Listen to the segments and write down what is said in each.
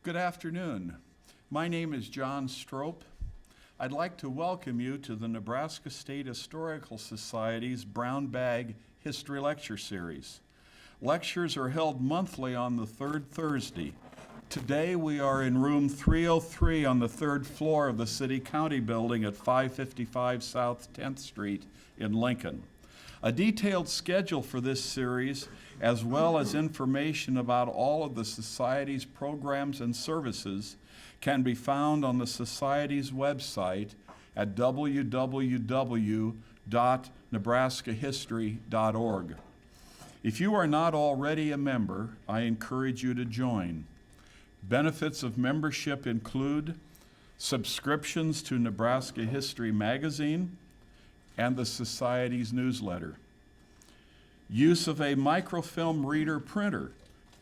Good afternoon. My name is John Strope. I'd like to welcome you to the Nebraska State Historical Society's Brown Bag History Lecture Series. Lectures are held monthly on the third Thursday. Today we are in room 303 on the third floor of the City County Building at 555 South 10th Street in Lincoln. A detailed schedule for this series, as well as information about all of the Society's programs and services, can be found on the Society's website at www.nebraskahistory.org. If you are not already a member, I encourage you to join. Benefits of membership include subscriptions to Nebraska History Magazine and the Society's newsletter, use of a microfilm reader printer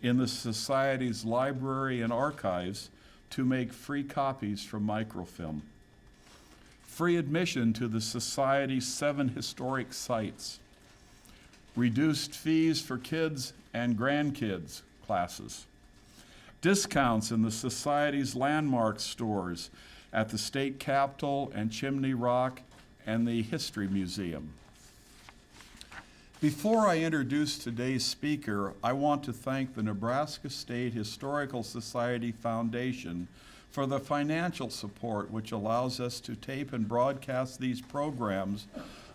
in the Society's library and archives to make free copies from microfilm, free admission to the Society's 7 historic sites, reduced fees for kids and grandkids classes, discounts in the Society's landmark stores at the State Capitol and Chimney Rock and the History Museum. Before I introduce today's speaker, I want to thank the Nebraska State Historical Society Foundation for the financial support which allows us to tape and broadcast these programs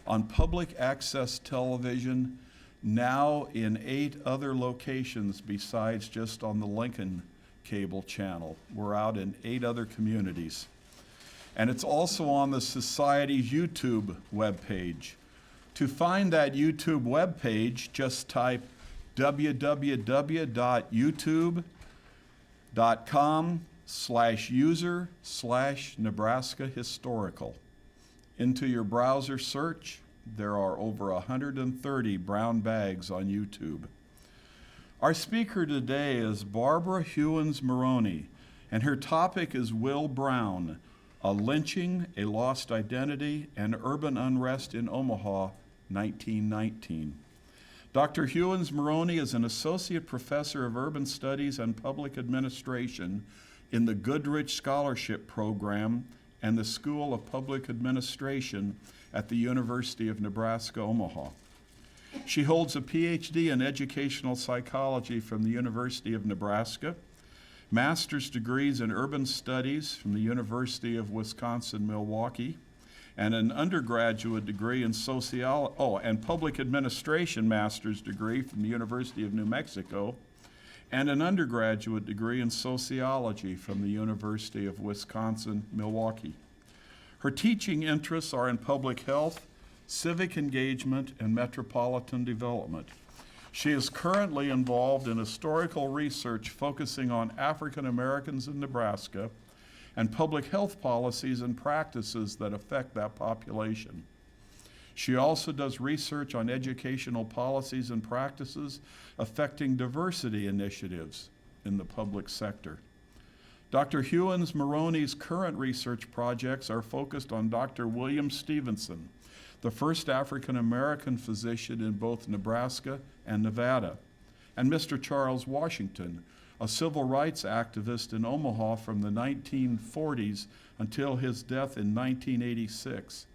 on public access television, now in 8 other locations besides just on the Lincoln cable channel. We're out in 8 other communities. And it's also on the Society's YouTube webpage. To find that YouTube webpage, just type www.youtube.com/user/Nebraska Historical. Into your browser search, there are over 130 brown bags on YouTube. Our speaker today is Barbara Hewins-Maroney, and her topic is Will Brown, a Lynching, a Lost Identity, and Urban Unrest in Omaha, 1919. Dr. Hewins-Maroney is an associate professor of urban studies and public administration in the Goodrich Scholarship Program and the School of Public Administration at the University of Nebraska, Omaha. She holds a PhD in educational psychology from the University of Nebraska, master's degrees in urban studies from the University of Wisconsin-Milwaukee, and an undergraduate degree in and public administration master's degree from the University of New Mexico, and an undergraduate degree in sociology from the University of Wisconsin-Milwaukee. Her teaching interests are in public health, civic engagement, and metropolitan development. She is currently involved in historical research focusing on African Americans in Nebraska and public health policies and practices that affect that population. She also does research on educational policies and practices affecting diversity initiatives in the public sector. Dr. Hewins-Maroney's current research projects are focused on Dr. William Stevenson, the first African American physician in both Nebraska and Nevada, and Mr. Charles Washington, a civil rights activist in Omaha from the 1940s until his death in 1986,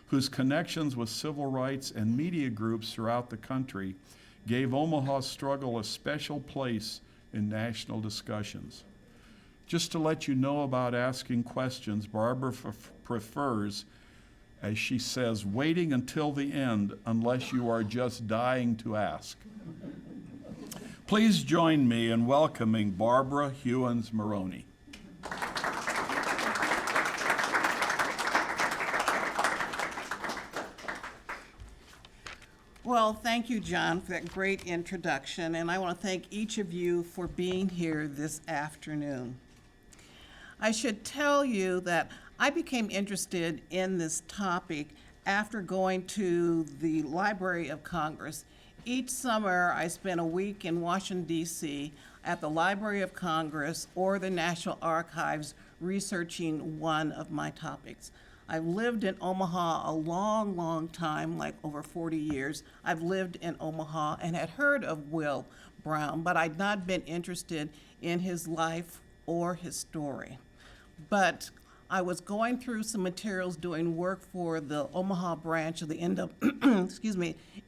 whose connections with civil rights and media groups throughout the country gave Omaha's struggle a special place in national discussions. Just to let you know about asking questions, Barbara prefers, as she says, waiting until the end unless you are just dying to ask. Please join me in welcoming Barbara Hewins-Maroney. Well, thank you, John, for that great introduction, and I want to thank each of you for being here this afternoon. I should tell you that I became interested in this topic after going to the Library of Congress. Each summer, I spent a week in Washington, D.C. at the Library of Congress or the National Archives researching one of my topics. I've lived in Omaha a long, long time, like over 40 years. I've lived in Omaha and had heard of Will Brown, but I'd not been interested in his life or his story. But I was going through some materials doing work for the Omaha branch of the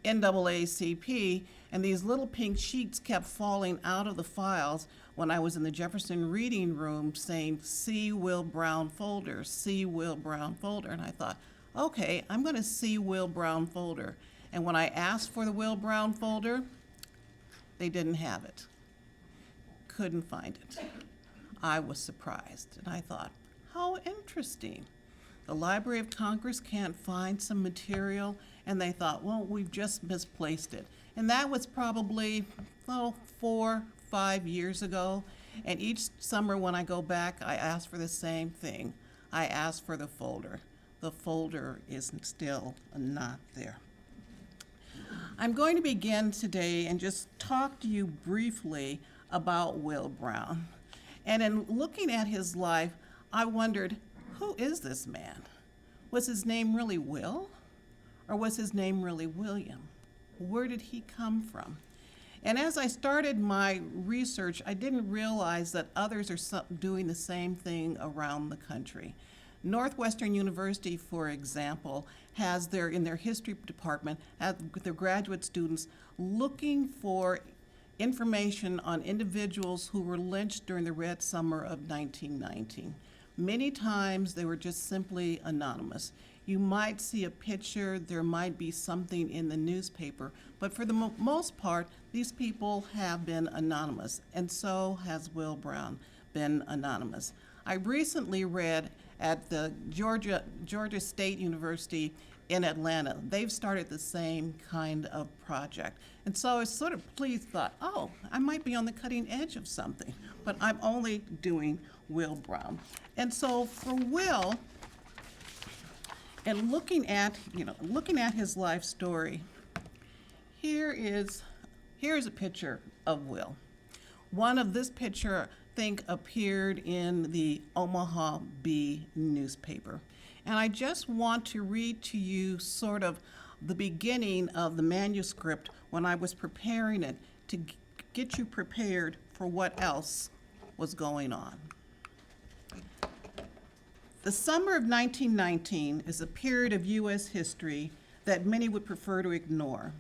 NAACP, and these little pink sheets kept falling out of the files when I was in the Jefferson reading room saying, "See Will Brown folder, see Will Brown folder." And I thought, okay, I'm going to see Will Brown folder. And when I asked for the Will Brown folder, they didn't have it. Couldn't find it. I was surprised, and I thought, how interesting. The Library of Congress can't find some material, and they thought, well, we've just misplaced it. And that was probably, 4, 5 years ago. And each summer when I go back, I ask for the same thing. I ask for the folder. The folder is still not there. I'm going to begin today and just talk to you briefly about Will Brown. And in looking at his life, I wondered, who is this man? Was his name really Will? Or was his name really William? Where did he come from? And as I started my research, I didn't realize that others are doing the same thing around the country. Northwestern University, for example, has in their history department, has their graduate students looking for information on individuals who were lynched during the Red Summer of 1919. Many times they were just simply anonymous. You might see a picture, there might be something in the newspaper, but for the most part, these people have been anonymous, and so has Will Brown been anonymous. I recently read at the Georgia State University in Atlanta, they've started the same kind of project. And so I sort of thought, oh, I might be on the cutting edge of something, but I'm only doing Will Brown. And so for Will, and looking at his life story, here's a picture of Will. One of this picture, I think, appeared in the Omaha Bee newspaper. And I just want to read to you sort of the beginning of the manuscript when I was preparing it to get you prepared for what else was going on. The summer of 1919 is a period of U.S. history that many would prefer to ignore.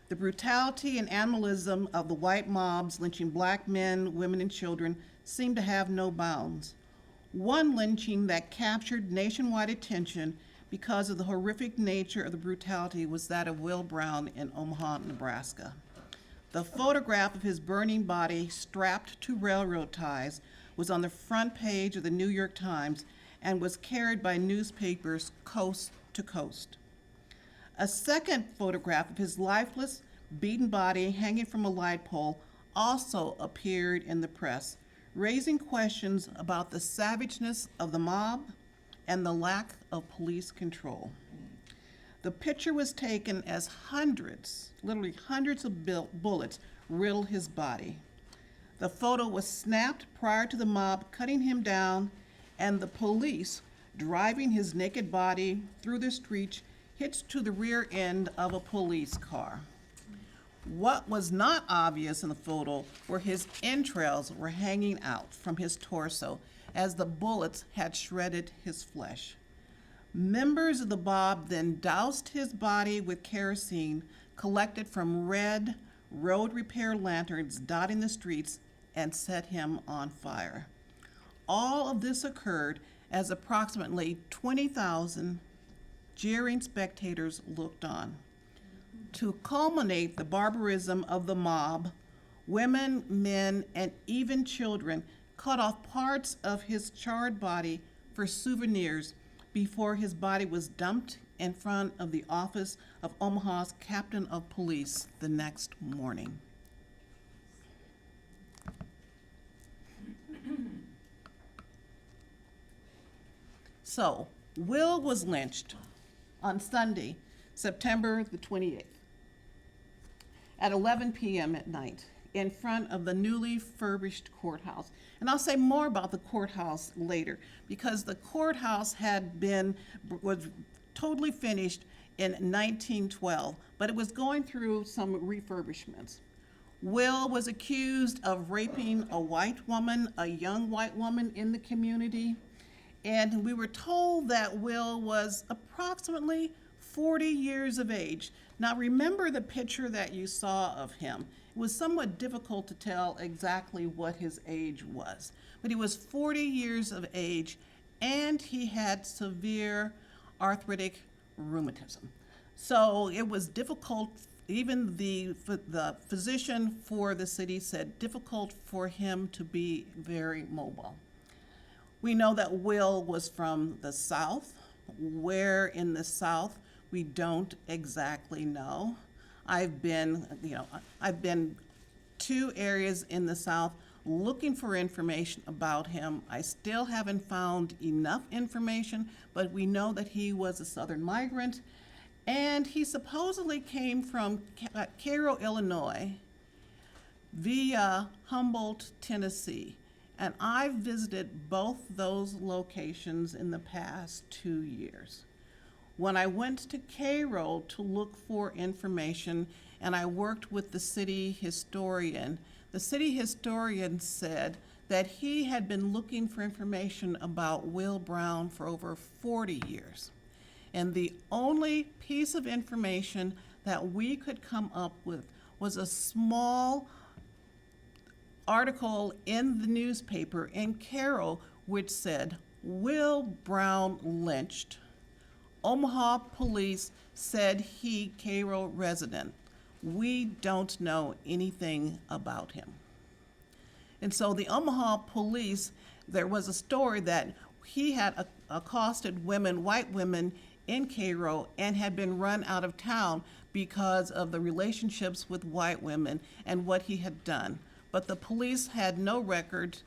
The brutality and animalism of the white mobs lynching black men, women, and children seemed to have no bounds. One lynching that captured nationwide attention because of the horrific nature of the brutality was that of Will Brown in Omaha, Nebraska. The photograph of his burning body strapped to railroad ties was on the front page of the New York Times and was carried by newspapers coast to coast. A second photograph of his lifeless, beaten body hanging from a light pole also appeared in the press, raising questions about the savageness of the mob and the lack of police control. The picture was taken as literally hundreds of bullets riddled his body. The photo was snapped prior to the mob cutting him down and the police driving his naked body through the streets hitched to the rear end of a police car. What was not obvious in the photo were his entrails were hanging out from his torso as the bullets had shredded his flesh. Members of the mob then doused his body with kerosene collected from red road repair lanterns dotting the streets and set him on fire. All of this occurred as approximately 20,000 jeering spectators looked on. To culminate the barbarism of the mob, women, men, and even children cut off parts of his charred body for souvenirs before his body was dumped in front of the office of Omaha's captain of police the next morning. So, Will was lynched on Sunday, September the 28th, at 11 p.m. at night in front of the newly furbished courthouse. And I'll say more about the courthouse later, because the courthouse was totally finished in 1912, but it was going through some refurbishments. Will was accused of raping a white woman, a young white woman in the community. And we were told that Will was approximately 40 years of age. Now remember the picture that you saw of him. It was somewhat difficult to tell exactly what his age was, but he was 40 years of age and he had severe arthritic rheumatism. So it was difficult, even the physician for the city said difficult for him to be very mobile. We know that Will was from the South. Where in the South, we don't exactly know. I've been to areas in the South looking for information about him. I still haven't found enough information, but we know that he was a Southern migrant, and he supposedly came from Cairo, Illinois, via Humboldt, Tennessee. And I've visited both those locations in the past 2 years. When I went to Cairo to look for information, and I worked with the city historian said that he had been looking for information about Will Brown for over 40 years. And the only piece of information that we could come up with was a small article in the newspaper in Cairo which said, Will Brown lynched. Omaha police said he Cairo resident. We don't know anything about him. And so the Omaha police, there was a story that he had accosted women, white women in Cairo, and had been run out of town because of the relationships with white women and what he had done. But the police had no record,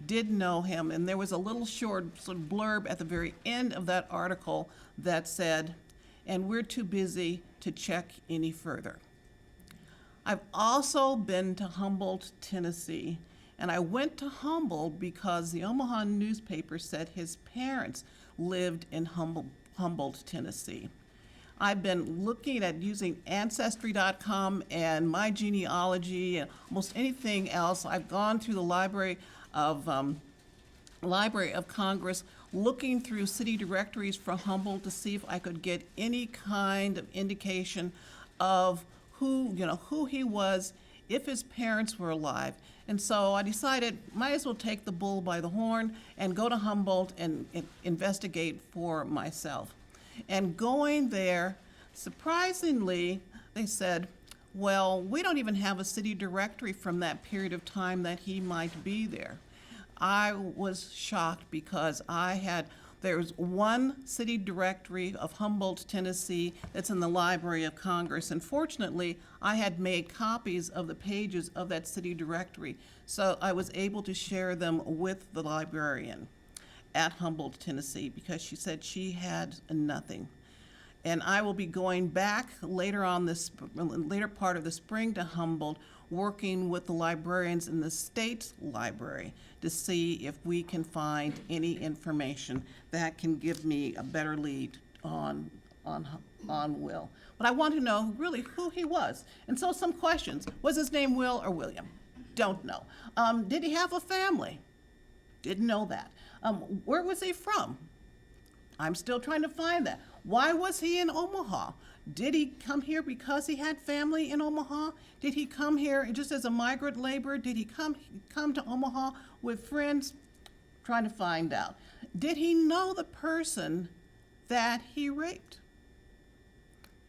didn't know him, and there was a little short sort of blurb at the very end of that article that said, and we're too busy to check any further. I've also been to Humboldt, Tennessee, and I went to Humboldt because the Omaha newspaper said his parents lived in Humboldt, Tennessee. I've been looking at using Ancestry.com and my genealogy and almost anything else. I've gone through the Library of Congress, looking through city directories for Humboldt to see if I could get any kind of indication of who he was, if his parents were alive. And so I decided might as well take the bull by the horn and go to Humboldt and investigate for myself. And going there, surprisingly, they said, well, we don't even have a city directory from that period of time that he might be there. I was shocked because there's one city directory of Humboldt, Tennessee that's in the Library of Congress. And fortunately, I had made copies of the pages of that city directory, so I was able to share them with the librarian at Humboldt, Tennessee, because she said she had nothing. And I will be going back later part of the spring to Humboldt, working with the librarians in the state library to see if we can find any information that can give me a better lead on Will. But I want to know really who he was. And so some questions. Was his name Will or William? Don't know. Did he have a family? Didn't know that. Where was he from? I'm still trying to find that. Why was he in Omaha? Did he come here because he had family in Omaha? Did he come here just as a migrant laborer? Did he come to Omaha with friends? Trying to find out. Did he know the person that he raped?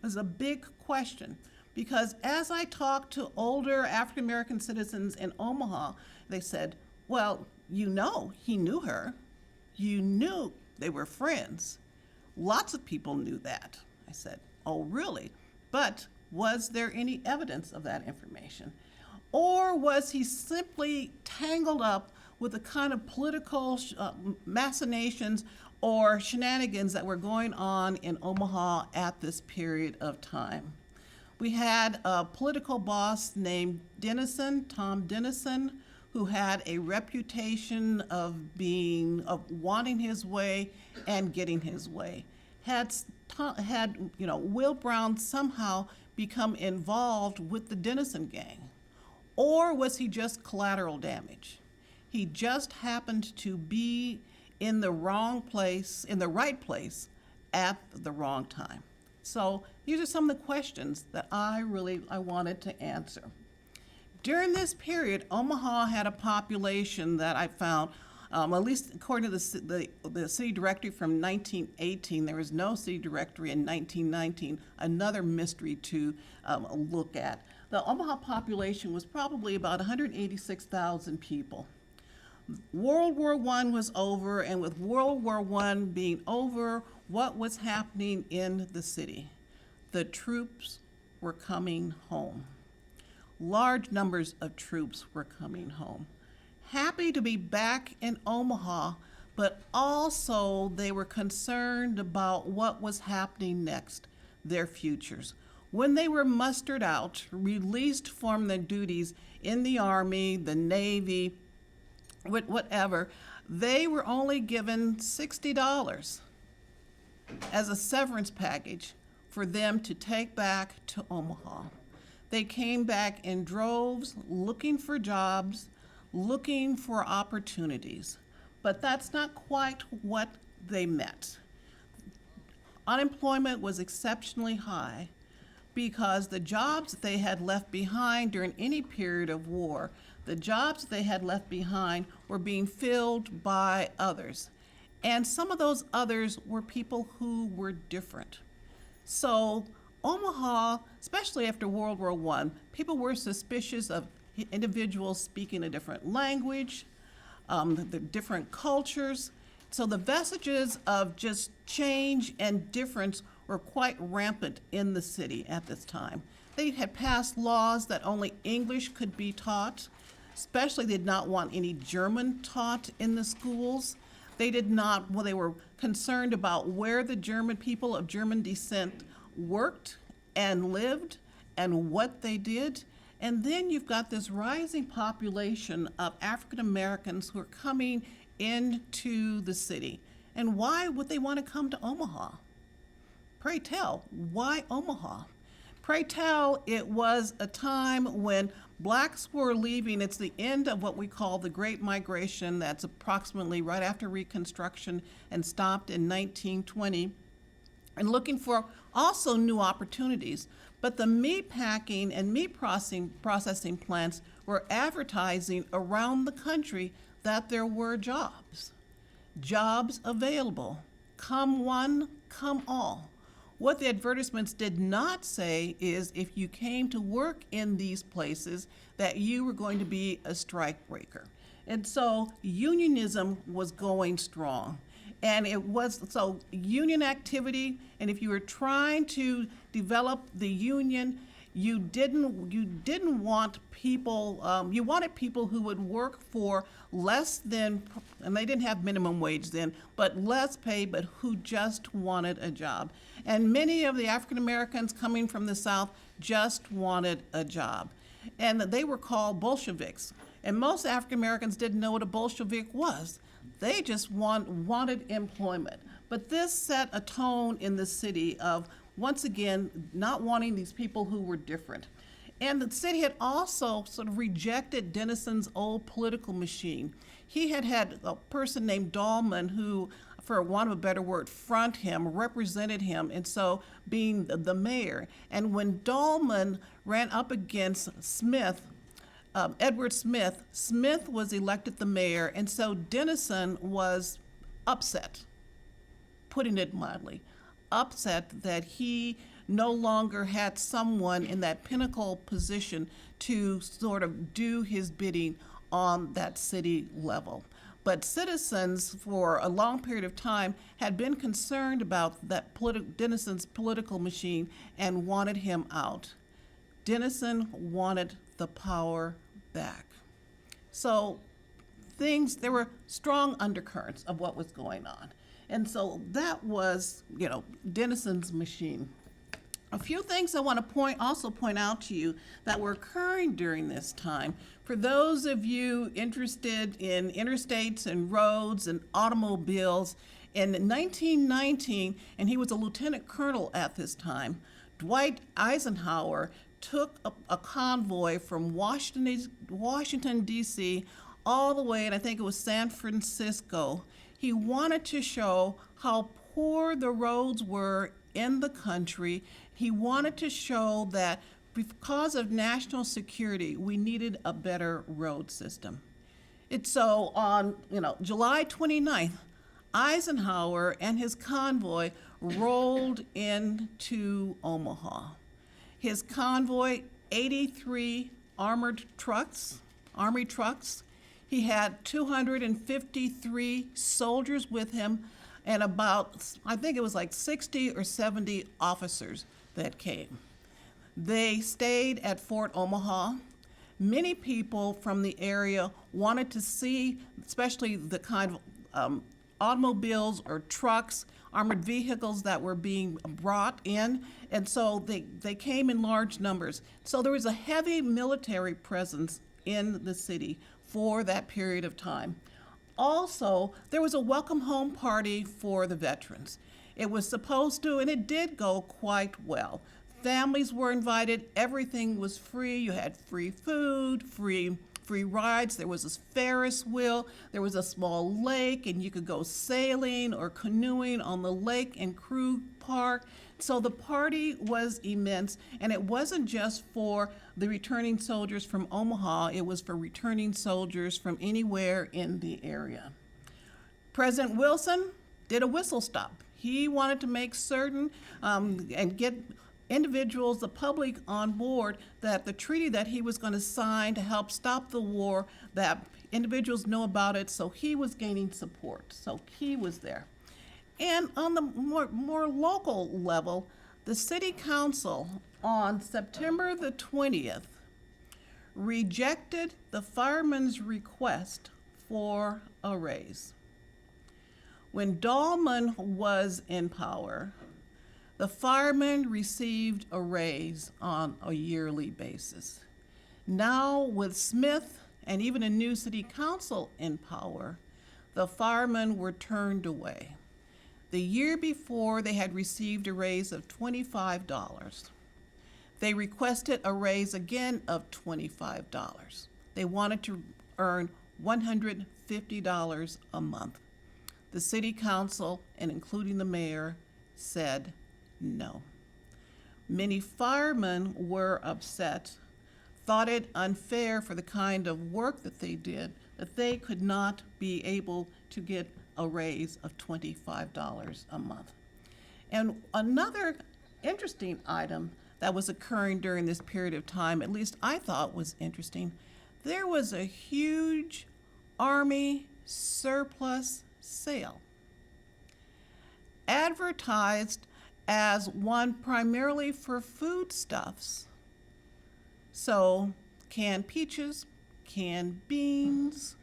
It was a big question, because as I talked to older African American citizens in Omaha, they said, well, he knew her. You knew they were friends. Lots of people knew that. I said, oh, really? But was there any evidence of that information? Or was he simply tangled up with the kind of political machinations or shenanigans that were going on in Omaha at this period of time? We had a political boss named Tom Dennison, who had a reputation of wanting his way and getting his way. Had Will Brown somehow become involved with the Dennison gang? Or was he just collateral damage? He just happened to be in the wrong place, in the right place at the wrong time. So these are some of the questions that I wanted to answer. During this period, Omaha had a population that I found, at least according to the city directory from 1918, there was no city directory in 1919, another mystery to look at. The Omaha population was probably about 186,000 people. World War I was over, and with World War I being over, what was happening in the city? The troops were coming home. Large numbers of troops were coming home. Happy to be back in Omaha, but also they were concerned about what was happening next, their futures. When they were mustered out, released from their duties in the Army, the Navy, whatever, they were only given $60 as a severance package for them to take back to Omaha. They came back in droves, looking for jobs, looking for opportunities. But that's not quite what they met. Unemployment was exceptionally high because the jobs that they had left behind during any period of war, the jobs that they had left behind were being filled by others. And some of those others were people who were different. So Omaha, especially after World War I, people were suspicious of individuals speaking a different language, the different cultures. So the vestiges of just change and difference were quite rampant in the city at this time. They had passed laws that only English could be taught, especially they did not want any German taught in the schools. They did not, well, they were concerned about where the German people of German descent worked and lived and what they did. And then you've got this rising population of African Americans who are coming into the city. And why would they want to come to Omaha? Pray tell, why Omaha? Pray tell, it was a time when blacks were leaving. It's the end of what we call the Great Migration. That's approximately right after Reconstruction and stopped in 1920, and looking for also new opportunities. But the meat packing and meat processing plants were advertising around the country that there were jobs available. Come one, come all. What the advertisements did not say is if you came to work in these places that you were going to be a strike breaker. And so unionism was going strong. And it was, so union activity, and if you were trying to develop the union, you didn't want people, you wanted people who would work for less than, and they didn't have minimum wage then, but less pay, but who just wanted a job. And many of the African Americans coming from the South just wanted a job. And they were called Bolsheviks. And most African Americans didn't know what a Bolshevik was. They just wanted employment. But this set a tone in the city of, once again, not wanting these people who were different. And the city had also sort of rejected Dennison's old political machine. He had a person named Dahlman who, for want of a better word, front him, represented him, and so being the mayor. And when Dahlman ran up against Smith, Edward Smith, Smith was elected the mayor, and so Dennison was upset, putting it mildly, upset that he no longer had someone in that pinnacle position to sort of do his bidding on that city level. But citizens for a long period of time had been concerned about that Dennison's political machine and wanted him out. Dennison wanted the power back. So there were strong undercurrents of what was going on. And so that was, Dennison's machine. A few things I want to also point out to you that were occurring during this time. For those of you interested in interstates and roads and automobiles, in 1919, and he was a lieutenant colonel at this time, Dwight Eisenhower took a convoy from Washington, D.C., all the way, and I think it was San Francisco. He wanted to show how poor the roads were in the country. He wanted to show that because of national security, we needed a better road system. It's so on, July 29th, Eisenhower and his convoy rolled into Omaha. His convoy, 83 army trucks. He had 253 soldiers with him and about, I think it was like 60 or 70 officers that came. They stayed at Fort Omaha. Many people from the area wanted to see, especially the kind of automobiles or trucks, armored vehicles that were being brought in, and so they came in large numbers. So there was a heavy military presence in the city for that period of time. Also, there was a welcome home party for the veterans. It was supposed to, and it did go quite well. Families were invited, everything was free. You had free food, free rides. There was a Ferris wheel. There was a small lake, and you could go sailing or canoeing on the lake and Crew Park. So the party was immense, and it wasn't just for the returning soldiers from Omaha, it was for returning soldiers from anywhere in the area. President Wilson did a whistle stop. He wanted to make certain and get individuals, the public, on board that the treaty that he was going to sign to help stop the war, that individuals know about it, so he was gaining support. So he was there. And on the more local level, the city council on September the 20th rejected the firemen's request for a raise. When Dahlman was in power, the firemen received a raise on a yearly basis. Now, with Smith and even a new city council in power, the firemen were turned away. The year before, they had received a raise of $25. They requested a raise again of $25. They wanted to earn $150 a month. The city council, and including the mayor, said no. Many firemen were upset, thought it unfair for the kind of work that they did, that they could not be able to get a raise of $25 a month. And another interesting item that was occurring during this period of time, at least I thought was interesting, there was a huge Army surplus sale, advertised as one primarily for foodstuffs. So canned peaches, canned beans,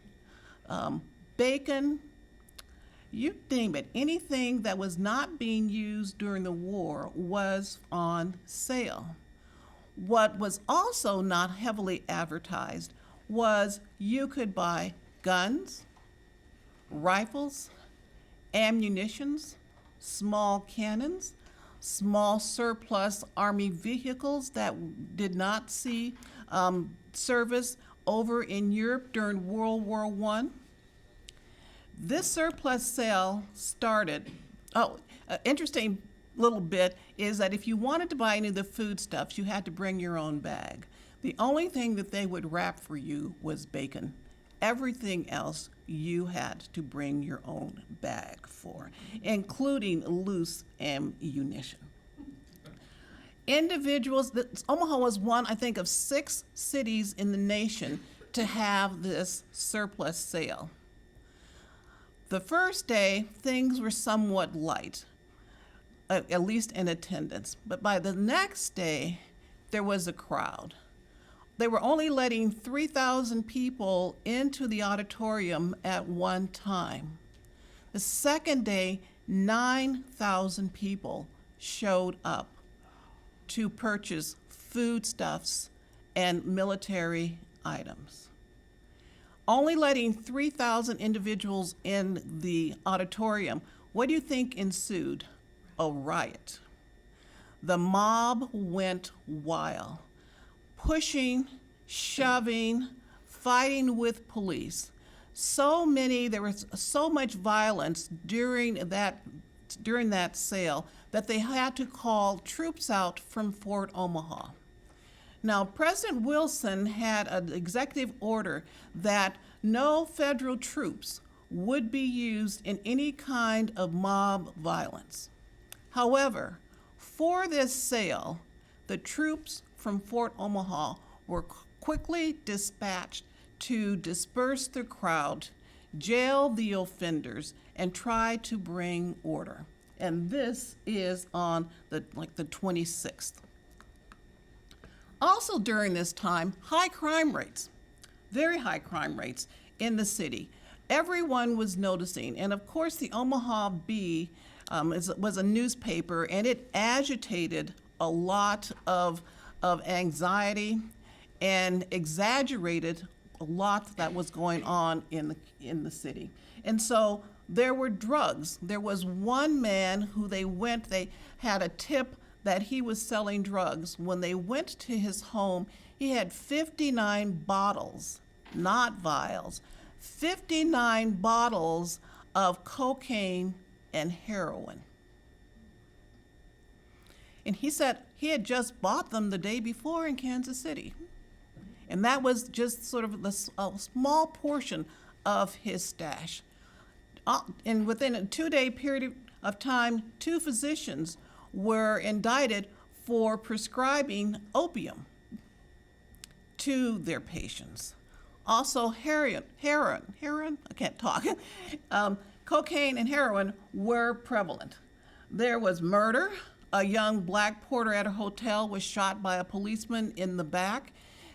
bacon, you name it, anything that was not being used during the war was on sale. What was also not heavily advertised was you could buy guns, rifles, ammunitions, small cannons, small surplus Army vehicles that did not see service over in Europe during World War I. This surplus sale started, interesting little bit is that if you wanted to buy any of the foodstuffs, you had to bring your own bag. The only thing that they would wrap for you was bacon. Everything else you had to bring your own bag for, including loose ammunition. Individuals, Omaha was one, I think, of 6 cities in the nation to have this surplus sale. The first day, things were somewhat light, at least in attendance. But by the next day, there was a crowd. They were only letting 3,000 people into the auditorium at one time. The second day, 9,000 people showed up to purchase foodstuffs and military items. Only letting 3,000 individuals in the auditorium, what do you think ensued? A riot. The mob went wild. pushing, shoving, fighting with police. There was so much violence during that sale that they had to call troops out from Fort Omaha. Now, President Wilson had an executive order that no federal troops would be used in any kind of mob violence. However, for this sale, the troops from Fort Omaha were quickly dispatched to disperse the crowd, jail the offenders, and try to bring order. And this is on the 26th. Also during this time, high crime rates, very high crime rates in the city. Everyone was noticing, and of course the Omaha Bee was a newspaper, and it agitated a lot of anxiety and exaggerated a lot that was going on in the city. And so there were drugs. There was one man who they had a tip that he was selling drugs. When they went to his home, he had 59 bottles, not vials, 59 bottles of cocaine and heroin. And he said he had just bought them the day before in Kansas City. And that was just sort of a small portion of his stash. And within a 2-day period of time, 2 physicians were indicted for prescribing opium to their patients. Also, heroin, I can't talk, cocaine and heroin were prevalent. There was murder. A young black porter at a hotel was shot by a policeman in the back.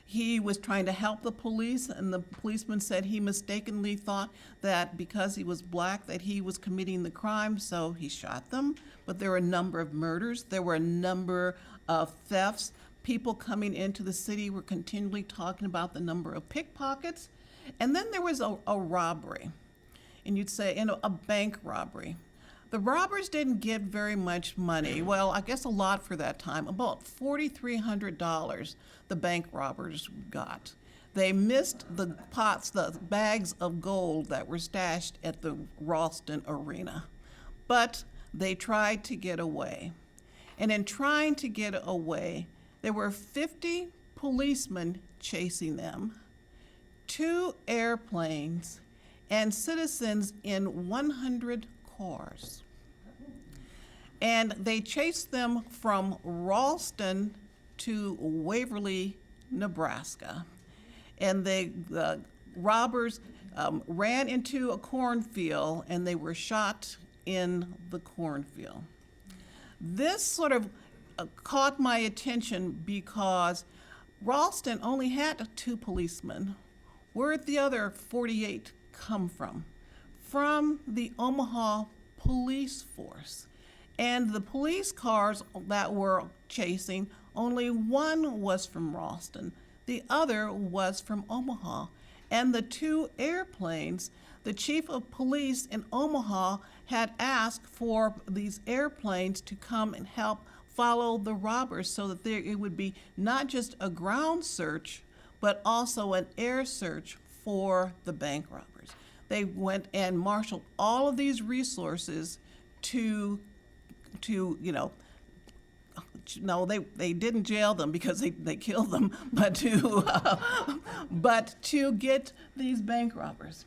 He was trying to help the police, and the policeman said he mistakenly thought that because he was black that he was committing the crime, so he shot them. But there were a number of murders. There were a number of thefts. People coming into the city were continually talking about the number of pickpockets. And then there was a robbery, and you'd say, a bank robbery. The robbers didn't get very much money. Well, I guess a lot for that time. About $4,300 the bank robbers got. They missed the bags of gold that were stashed at the Ralston Arena. But they tried to get away. And in trying to get away, there were 50 policemen chasing them, 2 airplanes, and citizens in 100 cars. And they chased them from Ralston to Waverly, Nebraska. And the robbers ran into a cornfield, and they were shot in the cornfield. This sort of caught my attention because Ralston only had 2 policemen. Where'd the other 48 come from? From the Omaha police force. And the police cars that were chasing, only one was from Ralston. The other was from Omaha. And the 2 airplanes, the chief of police in Omaha had asked for these airplanes to come and help follow the robbers so that it would be not just a ground search, but also an air search for the bank robbers. They went and marshaled all of these resources to no, they didn't jail them because they killed them, but to get these bank robbers.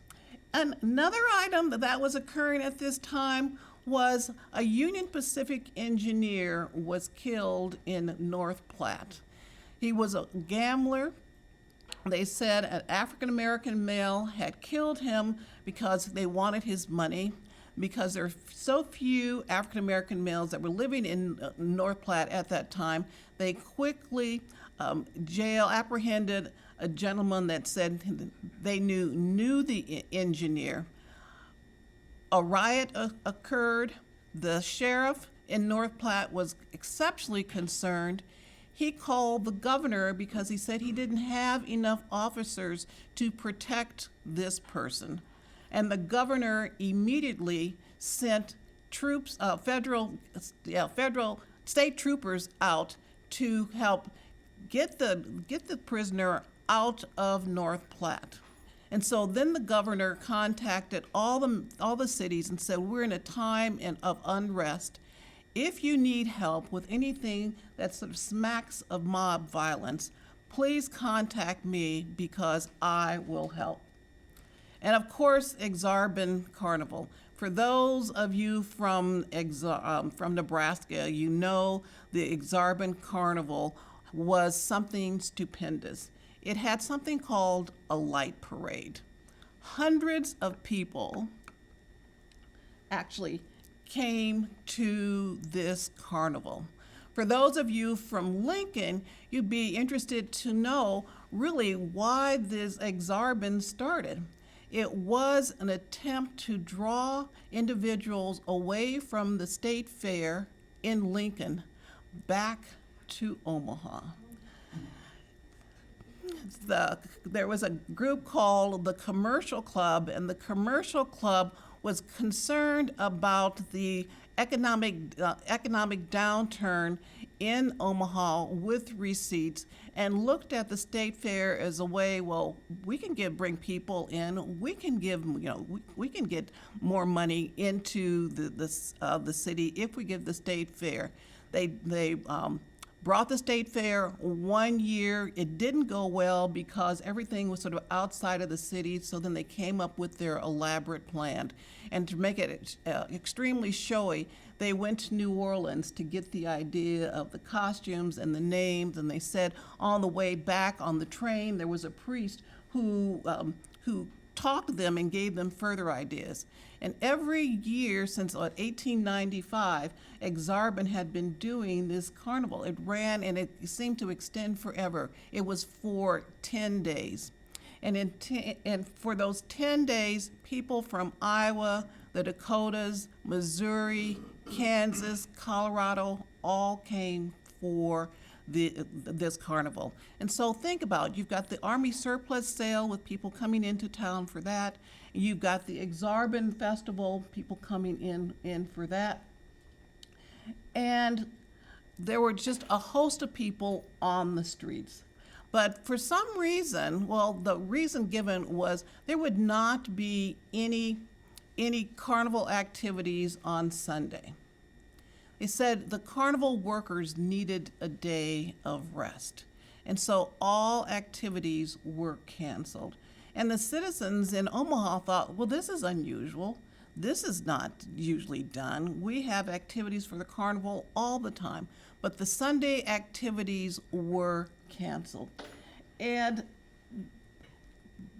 Another item that was occurring at this time was a Union Pacific engineer was killed in North Platte. He was a gambler. They said an African-American male had killed him because they wanted his money, because there were so few African-American males that were living in North Platte at that time. They quickly apprehended a gentleman that said they knew the engineer. A riot occurred. The sheriff in North Platte was exceptionally concerned. He called the governor because he said he didn't have enough officers to protect this person. And the governor immediately sent troops, federal state troopers out to help get the prisoner out of North Platte. And so then the governor contacted all the cities and said, we're in a time of unrest. If you need help with anything that sort of smacks of mob violence, please contact me because I will help. And of course, Exarban Carnival. For those of you from Nebraska, you know the Exarban Carnival was something stupendous. It had something called a light parade. Hundreds of people actually came to this carnival. For those of you from Lincoln, you'd be interested to know really why this Exarban started. It was an attempt to draw individuals away from the state fair in Lincoln back to Omaha. There was a group called the Commercial Club, and the Commercial Club was concerned about the economic downturn in Omaha with receipts, and looked at the state fair as a way, well, we can bring people in, we can give, we can get more money into the city if we give the state fair. They brought the state fair 1 year. It didn't go well because everything was sort of outside of the city, so then they came up with their elaborate plan. And to make it extremely showy, they went to New Orleans to get the idea of the costumes and the names, and they said on the way back on the train there was a priest who talked to them and gave them further ideas. And every year since 1895, Exarban had been doing this carnival. It ran and it seemed to extend forever. It was for 10 days. And for those 10 days, people from Iowa, the Dakotas, Missouri, Kansas, Colorado, all came for this carnival. And so think about it. You've got the Army surplus sale with people coming into town for that. You've got the Exarban Festival, people coming in for that. And there were just a host of people on the streets. But for some reason, well, the reason given was there would not be any carnival activities on Sunday. They said the carnival workers needed a day of rest. And so all activities were canceled. And the citizens in Omaha thought, well, this is unusual. This is not usually done. We have activities for the carnival all the time. But the Sunday activities were canceled. And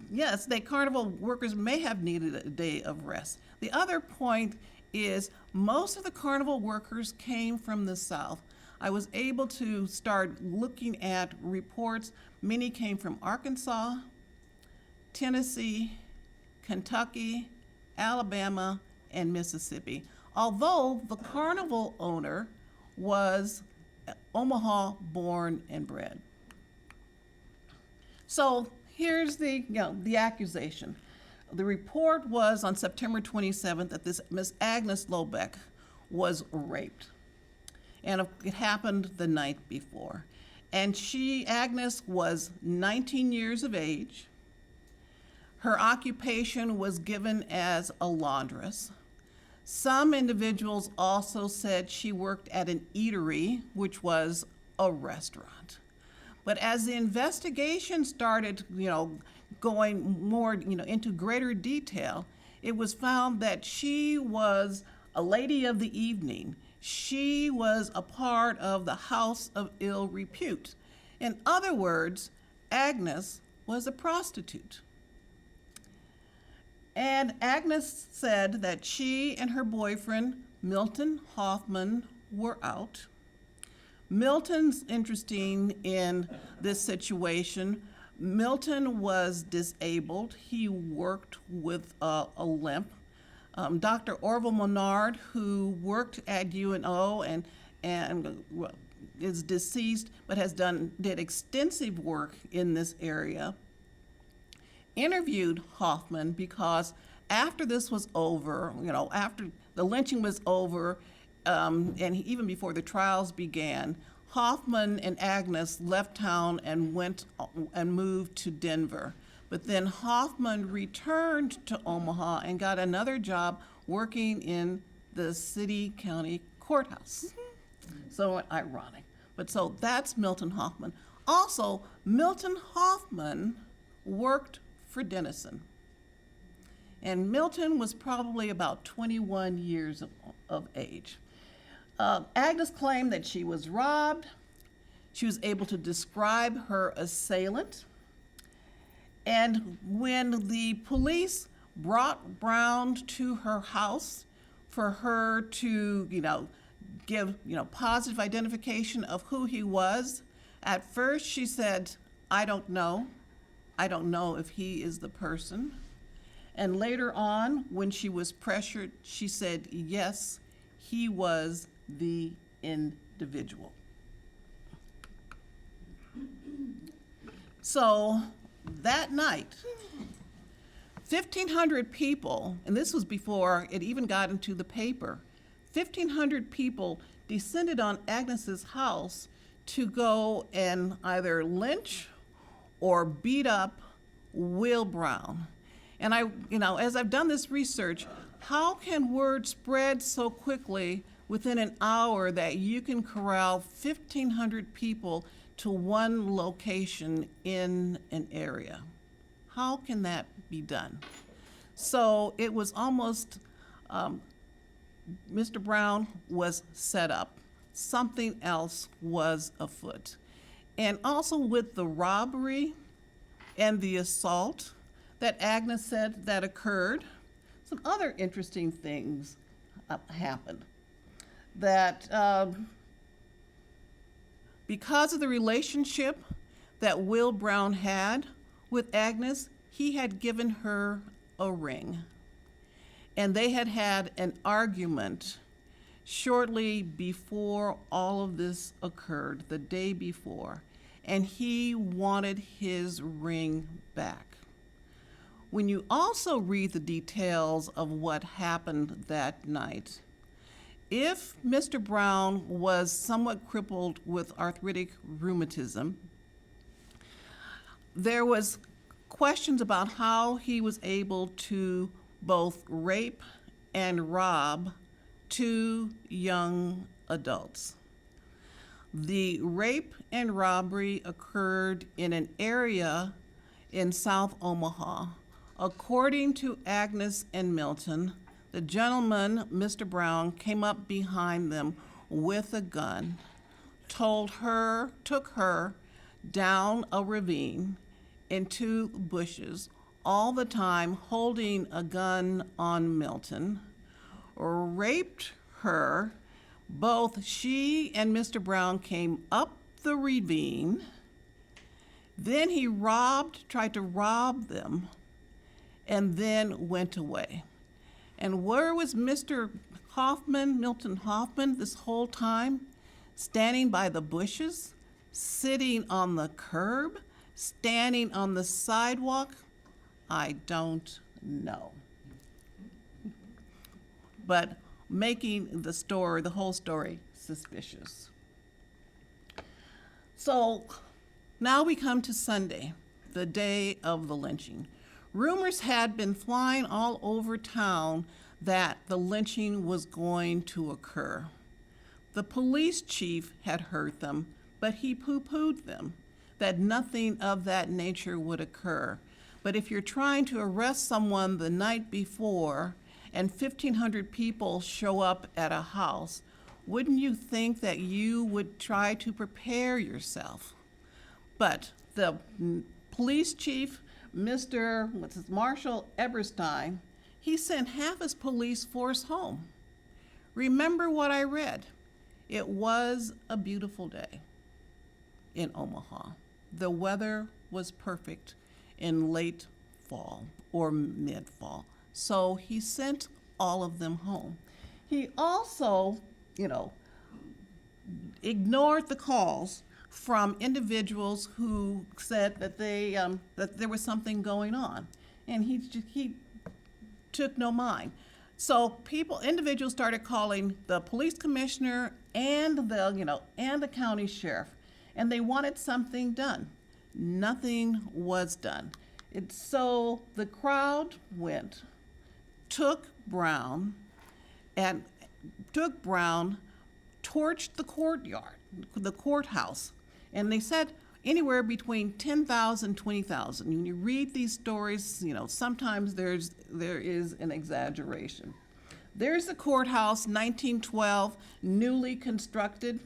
yes, the carnival workers may have needed a day of rest. The other point is most of the carnival workers came from the South. I was able to start looking at reports. Many came from Arkansas, Tennessee, Kentucky, Alabama, and Mississippi. Although the carnival owner was Omaha born and bred. So here's the accusation. The report was on September 27th that this Miss Agnes Lobeck was raped. And it happened the night before. And Agnes was 19 years of age. Her occupation was given as a laundress. Some individuals also said she worked at an eatery, which was a restaurant. But as the investigation started, going more, into greater detail, it was found that she was a lady of the evening. She was a part of the house of ill repute. In other words, Agnes was a prostitute. And Agnes said that she and her boyfriend, Milton Hoffman, were out. Milton's interesting in this situation. Milton was disabled. He worked with a limp. Dr. Orville Menard, who worked at UNO and is deceased, but did extensive work in this area, interviewed Hoffman because after this was over, after the lynching was over, and even before the trials began, Hoffman and Agnes left town and moved to Denver. But then Hoffman returned to Omaha and got another job working in the city county courthouse. So ironic. But so that's Milton Hoffman. Also, Milton Hoffman worked for Denison. And Milton was probably about 21 years of age. Agnes claimed that she was robbed. She was able to describe her assailant. And when the police brought Brown to her house for her to, give, positive identification of who he was, at first she said, "I don't know. I don't know if he is the person." And later on, when she was pressured, she said, yes, he was the individual. So that night, 1,500 people, and this was before it even got into the paper, 1,500 people descended on Agnes's house to go and either lynch or beat up Will Brown. And as I've done this research, how can word spread so quickly within an hour that you can corral 1,500 people to one location in an area? How can that be done? So it was almost, Mr. Brown was set up. Something else was afoot. And also with the robbery and the assault that Agnes said that occurred, some other interesting things happened. That because of the relationship that Will Brown had with Agnes, he had given her a ring. And they had had an argument shortly before all of this occurred, the day before, and he wanted his ring back. When you also read the details of what happened that night, if Mr. Brown was somewhat crippled with arthritic rheumatism, there was questions about how he was able to both rape and rob 2 young adults. The rape and robbery occurred in an area in South Omaha. According to Agnes and Milton, the gentleman, Mr. Brown, came up behind them with a gun, took her down a ravine into bushes, all the time holding a gun on Milton, raped her. Both she and Mr. Brown came up the ravine. Then he tried to rob them, and then went away. And where was Mr. Hoffman, Milton Hoffman, this whole time? Standing by the bushes, sitting on the curb, standing on the sidewalk? I don't know. But making the whole story suspicious. So now we come to Sunday, the day of the lynching. Rumors had been flying all over town that the lynching was going to occur. The police chief had heard them, but he poo-pooed them, that nothing of that nature would occur. But if you're trying to arrest someone the night before and 1,500 people show up at a house, wouldn't you think that you would try to prepare yourself? But the police chief, Mr. Marshall Eberstein, he sent half his police force home. Remember what I read. It was a beautiful day in Omaha. The weather was perfect in late fall or mid-fall. So he sent all of them home. He also, ignored the calls from individuals who said that that there was something going on, and he took no mind. So individuals started calling the police commissioner and the county sheriff, and they wanted something done. Nothing was done. So the crowd took Brown, torched the courtyard, the courthouse, and they said anywhere between 10,000, 20,000. When you read these stories, sometimes there is an exaggeration. There's the courthouse, 1912, newly constructed.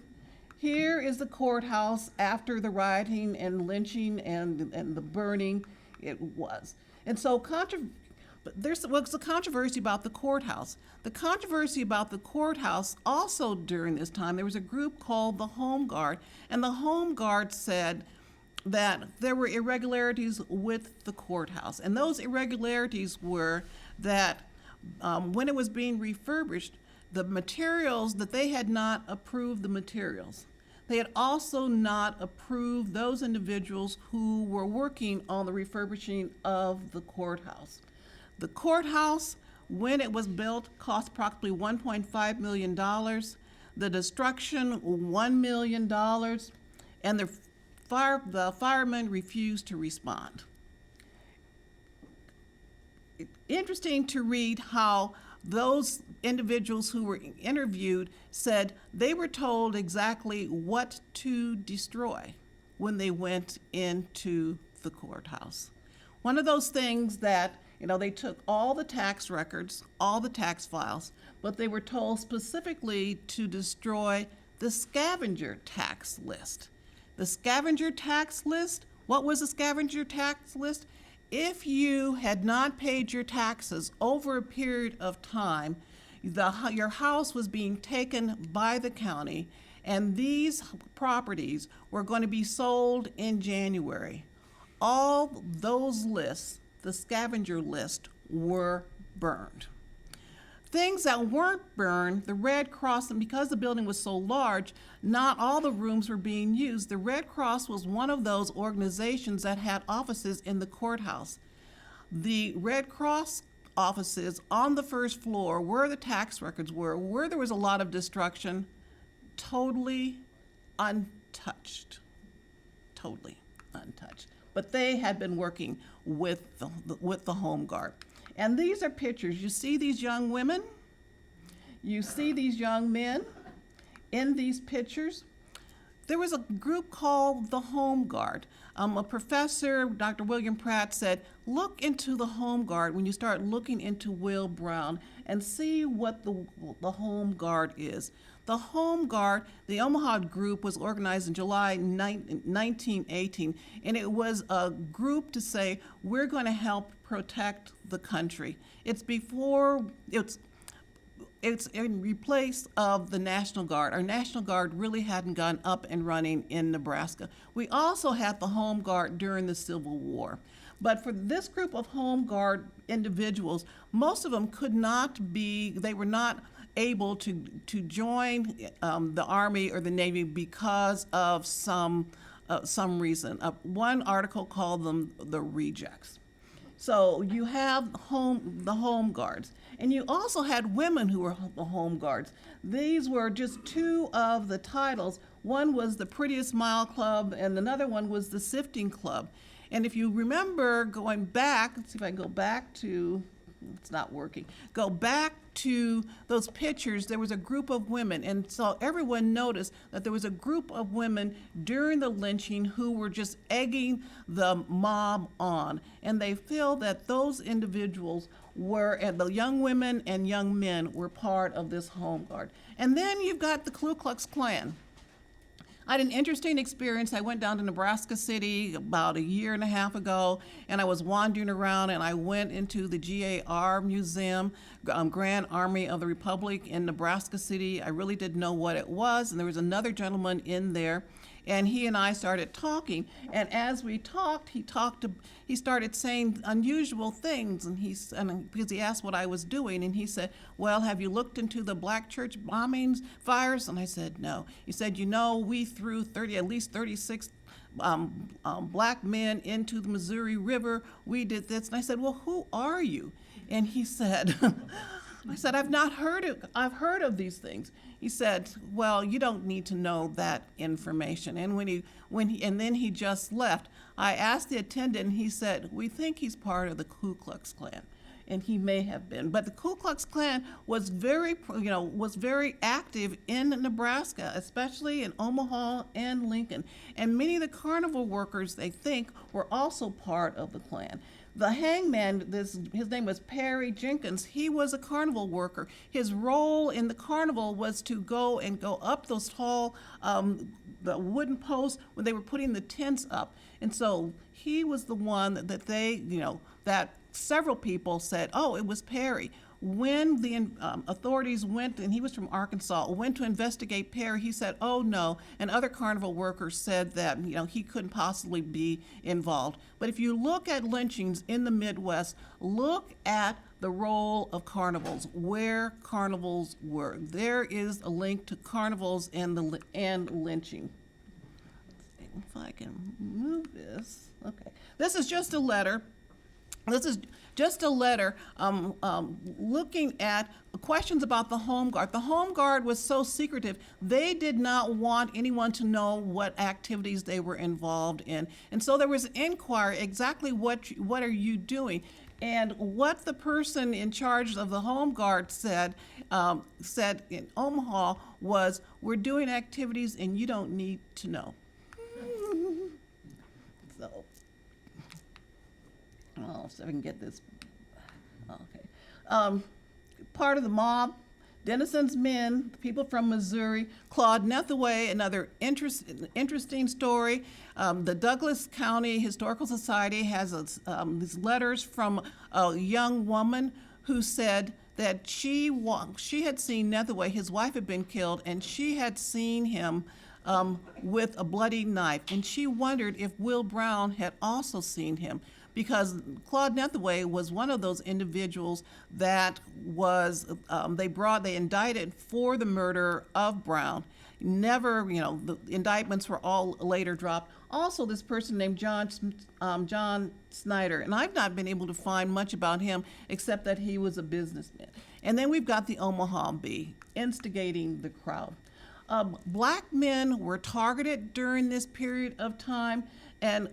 Here is the courthouse after the rioting and lynching and the burning it was. And so but there was a controversy about the courthouse. The controversy about the courthouse also during this time, there was a group called the Home Guard, and the Home Guard said that there were irregularities with the courthouse. And those irregularities were that when it was being refurbished, the materials, that they had not approved the materials. They had also not approved those individuals who were working on the refurbishing of the courthouse. The courthouse, when it was built, cost approximately $1.5 million. The destruction, $1 million, and the firemen refused to respond. Interesting to read how those individuals who were interviewed said they were told exactly what to destroy when they went into the courthouse. One of those things that, they took all the tax records, all the tax files, but they were told specifically to destroy the scavenger tax list. The scavenger tax list, what was the scavenger tax list? If you had not paid your taxes over a period of time, your house was being taken by the county, and these properties were going to be sold in January. All those lists, the scavenger list, were burned. Things that weren't burned, the Red Cross, and because the building was so large, not all the rooms were being used. The Red Cross was one of those organizations that had offices in the courthouse. The Red Cross offices on the first floor, where the tax records were, where there was a lot of destruction, totally untouched. Totally untouched. But they had been working with the Home Guard. And these are pictures. You see these young women? You see these young men in these pictures? There was a group called the Home Guard. A professor, Dr. William Pratt, said, look into the Home Guard when you start looking into Will Brown and see what the Home Guard is. The Home Guard, the Omaha group, was organized in July 1918, and it was a group to say, we're going to help protect the country. It's in replace of the National Guard. Our National Guard really hadn't gone up and running in Nebraska. We also had the Home Guard during the Civil War. But for this group of Home Guard individuals, most of them they were not able to join the Army or the Navy because of some reason. One article called them the rejects. So you have the Home Guards. And you also had women who were the Home Guards. These were just two of the titles. One was the Prettiest Smile Club, and another one was the Sifting Club. And if you remember going back, let's see if I can go back to, it's not working, go back to those pictures, there was a group of women. And so everyone noticed that there was a group of women during the lynching who were just egging the mob on. And they feel that those individuals and the young women and young men were part of this Home Guard. And then you've got the Ku Klux Klan. I had an interesting experience. I went down to Nebraska City about a year and a half ago, and I was wandering around, and I went into the GAR Museum, Grand Army of the Republic in Nebraska City. I really didn't know what it was, and there was another gentleman in there, and he and I started talking. And as we talked, he started saying unusual things, and because he asked what I was doing, and he said, well, have you looked into the black church bombings, fires? And I said, no. He said, we threw at least 36 black men into the Missouri River. We did this. And I said, well, who are you? And he said, I said, I've heard of these things. He said, well, you don't need to know that information. And and then he just left. I asked the attendant, and he said, we think he's part of the Ku Klux Klan. And he may have been, but the Ku Klux Klan was very active in Nebraska, especially in Omaha and Lincoln. And many of the carnival workers, they think, were also part of the Klan. The hangman, his name was Perry Jenkins. He was a carnival worker. His role in the carnival was to go up those tall, the wooden posts when they were putting the tents up. And so he was the one that several people said, oh, it was Perry. When the authorities went, and he was from Arkansas, went to investigate Perry, he said, oh no, and other carnival workers said that he couldn't possibly be involved. But if you look at lynchings in the Midwest, look at the role of carnivals, where carnivals were. There is a link to carnivals and lynching. Let's see if I can move this. Okay, this is just a letter. This is just a letter looking at questions about the Home Guard. The Home Guard was so secretive, they did not want anyone to know what activities they were involved in. And so there was an inquiry, exactly what are you doing? And what the person in charge of the Home Guard said in Omaha was, we're doing activities and you don't need to know. So. Oh, so I can get this. Okay. Part of the mob, Dennison's men, people from Missouri, Claude Nethaway, another interesting story. The Douglas County Historical Society has these letters from a young woman who said that she had seen Nethaway, his wife had been killed, and she had seen him with a bloody knife. And she wondered if Will Brown had also seen him, because Claude Nethaway was one of those individuals that was, they indicted for the murder of Brown. Never, the indictments were all later dropped. Also, this person named John Snyder, and I've not been able to find much about him except that he was a businessman. And then we've got the Omaha Bee, instigating the crowd. Black men were targeted during this period of time, and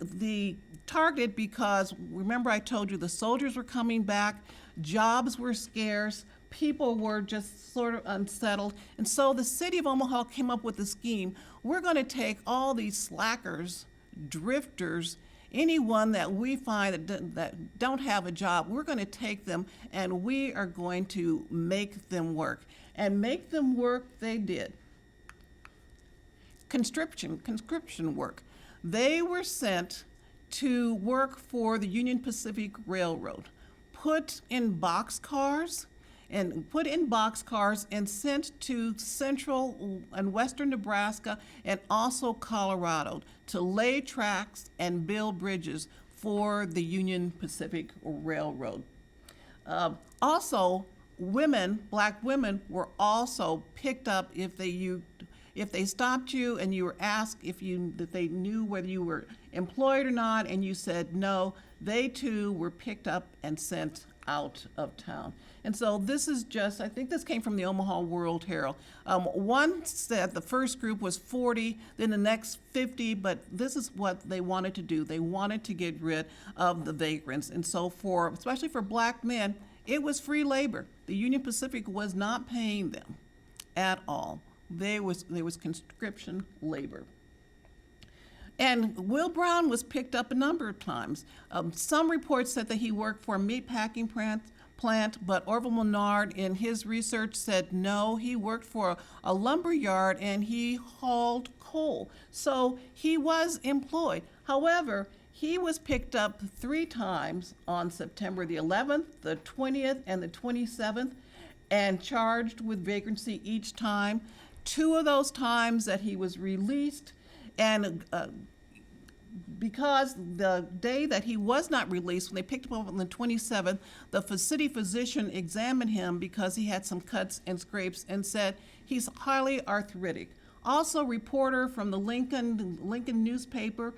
targeted because, remember I told you, the soldiers were coming back, jobs were scarce, people were just sort of unsettled, and so the city of Omaha came up with a scheme. We're going to take all these slackers, drifters, anyone that we find that don't have a job, we're going to take them and we are going to make them work. And make them work they did. Conscription work. They were sent to work for the Union Pacific Railroad, put in boxcars and sent to central and western Nebraska and also Colorado to lay tracks and build bridges for the Union Pacific Railroad. Also, black women were also picked up if they stopped you and you were asked that they knew whether you were employed or not, and you said no, they too were picked up and sent out of town. And so this is I think this came from the Omaha World Herald. One said the first group was 40, then the next 50, but this is what they wanted to do. They wanted to get rid of the vagrants. And so especially for black men, it was free labor. The Union Pacific was not paying them at all. There was conscription labor. And Will Brown was picked up a number of times. Some reports said that he worked for a meatpacking plant, but Orville Menard in his research said no, he worked for a lumber yard and he hauled coal. So he was employed. However, he was picked up 3 times on September the 11th, the 20th, and the 27th, and charged with vagrancy each time. 2 of those times that he was released, and because the day that he was not released, when they picked him up on the 27th, the city physician examined him because he had some cuts and scrapes and said he's highly arthritic. Also, a reporter from the Lincoln newspaper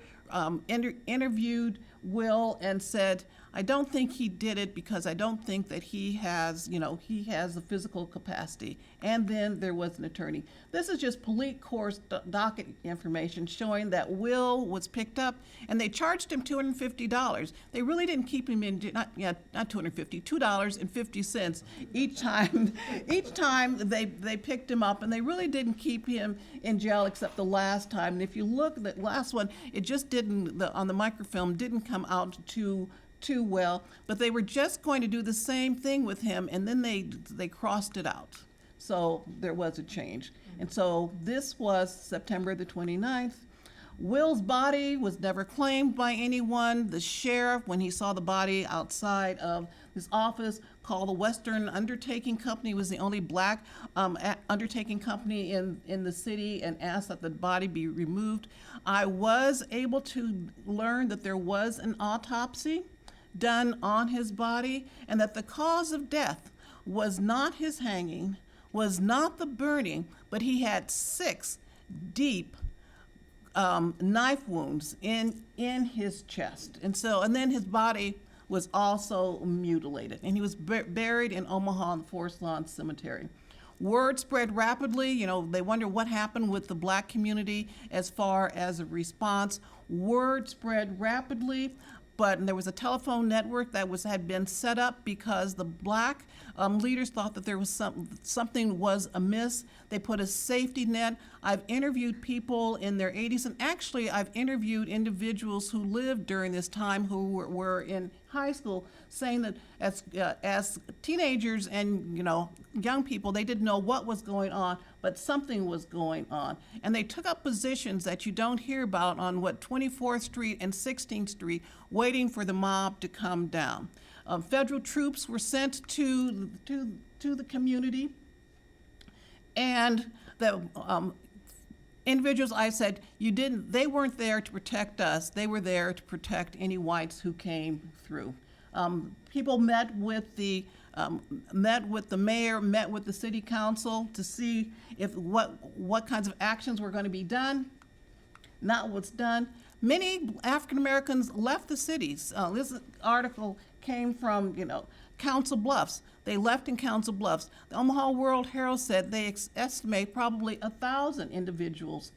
interviewed Will and said, I don't think he did it because I don't think that he has the physical capacity. And then there was an attorney. This is just police court docket information showing that Will was picked up and they charged him $250. They really didn't keep him in, not $250, $2.50 each time. Each time they picked him up, and they really didn't keep him in jail except the last time. And if you look at the last one, it just didn't, on the microfilm, didn't come out too well, but they were just going to do the same thing with him, and then they crossed it out. So there was a change. And so this was September the 29th. Will's body was never claimed by anyone. The sheriff, when he saw the body outside of his office, called the Western Undertaking Company, was the only black undertaking company in the city, and asked that the body be removed. I was able to learn that there was an autopsy done on his body, and that the cause of death was not his hanging, was not the burning, but he had 6 deep knife wounds in his chest. And then his body was also mutilated, and he was buried in Omaha in the Forest Lawn Cemetery. Word spread rapidly. They wonder what happened with the black community as far as a response. Word spread rapidly, but there was a telephone network that had been set up because the black leaders thought that there was something was amiss. They put a safety net. I've interviewed people in their 80s, and actually I've interviewed individuals who lived during this time who were in high school, saying that as teenagers and young people, they didn't know what was going on, but something was going on. And they took up positions that you don't hear about on 24th Street and 16th Street, waiting for the mob to come down. Federal troops were sent to the community, and the individuals, I said, they weren't there to protect us. They were there to protect any whites who came through. People met with the mayor, met with the city council to see what kinds of actions were going to be done. Not what's done. Many African Americans left the cities. This article came from Council Bluffs. They left in Council Bluffs. The Omaha World Herald said they estimate probably 1,000 individuals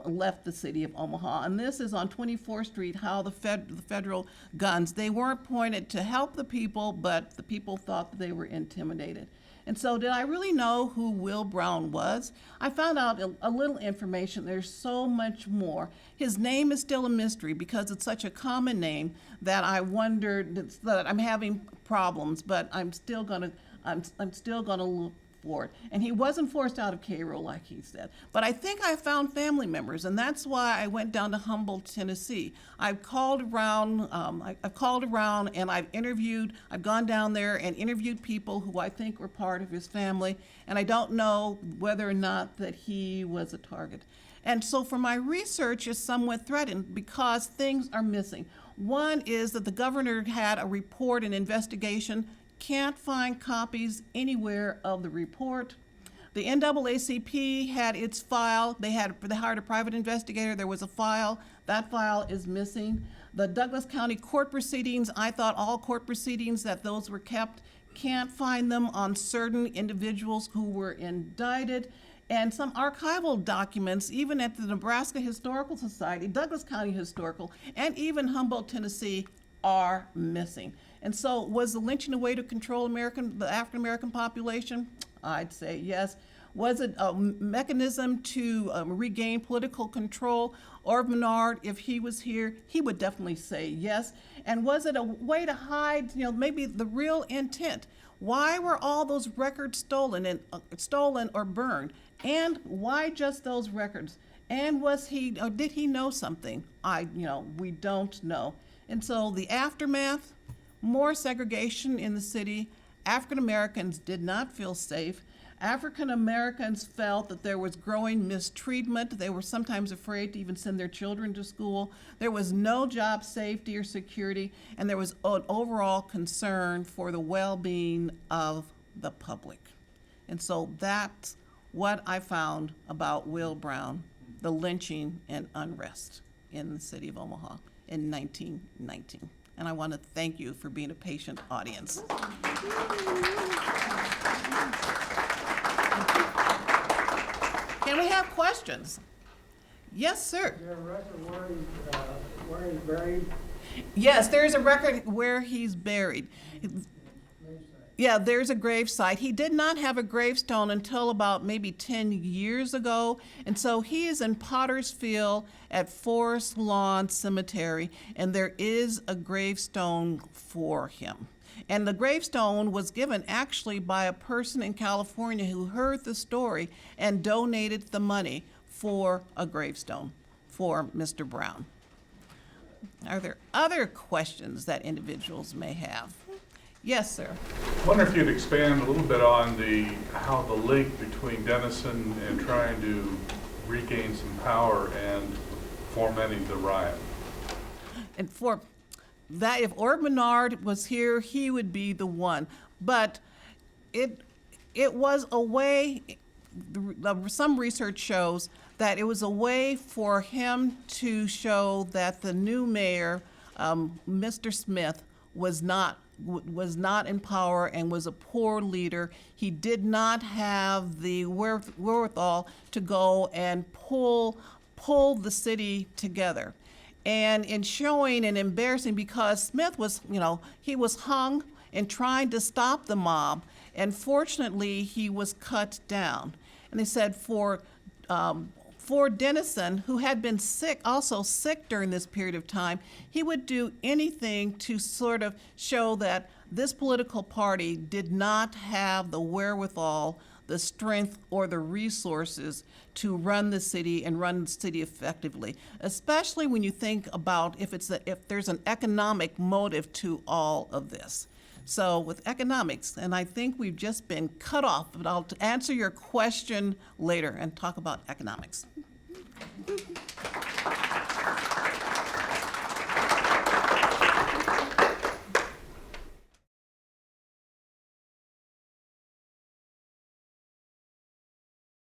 left the city of Omaha. And this is on 24th Street, how the federal guns, they weren't pointed to help the people, but the people thought that they were intimidated. And so did I really know who Will Brown was? I found out a little information. There's so much more. His name is still a mystery because it's such a common name that I wondered that I'm having problems, but I'm still gonna look for it. And he wasn't forced out of Cairo like he said. But I think I found family members, and that's why I went down to Humboldt, Tennessee. I've called around and I've gone down there and interviewed people who I think were part of his family, and I don't know whether or not that he was a target. And so for my research is somewhat threatened because things are missing. One is that the governor had a report, an investigation. Can't find copies anywhere of the report. The NAACP had its file. They hired a private investigator. There was a file. That file is missing. The Douglas County court proceedings, I thought all court proceedings that those were kept. Can't find them on certain individuals who were indicted. And some archival documents, even at the Nebraska Historical Society, Douglas County Historical, and even Humboldt, Tennessee, are missing. And so was the lynching a way to control the African American population? I'd say yes. Was it a mechanism to regain political control? Orv Menard, if he was here, he would definitely say yes. And was it a way to hide, maybe the real intent? Why were all those records stolen or burned? And why just those records? And did he know something? We don't know. And so the aftermath, more segregation in the city. African Americans did not feel safe. African Americans felt that there was growing mistreatment. They were sometimes afraid to even send their children to school. There was no job safety or security, and there was an overall concern for the well-being of the public. And so that's what I found about Will Brown, the lynching and unrest in the city of Omaha in 1919. and I want to thank you for being a patient audience. Can we have questions? Yes, sir. Is there a record where he's buried? Yes, there's a record where he's buried. Yeah, there's a grave site. He did not have a gravestone until about maybe 10 years ago, and so he is in Pottersfield at Forest Lawn Cemetery, and there is a gravestone for him. And the gravestone was given actually by a person in California who heard the story and donated the money for a gravestone for Mr. Brown. Are there other questions that individuals may have? Yes, sir. I wonder if you'd expand a little bit on how the link between Denison and trying to regain some power and fomenting the riot. And for that, if Ord Menard was here, he would be the one. But it was a way, some research shows that it was a way for him to show that the new mayor, Mr. Smith, was not in power and was a poor leader. He did not have the wherewithal to go and pull the city together. And in showing and embarrassing, because Smith was, he was hung and trying to stop the mob, and fortunately he was cut down. And they said for Denison, who had been also sick during this period of time, he would do anything to sort of show that this political party did not have the wherewithal, the strength, or the resources to run the city and run the city effectively, especially when you think about if there's an economic motive to all of this. So with economics, and I think we've just been cut off, but I'll answer your question later and talk about economics.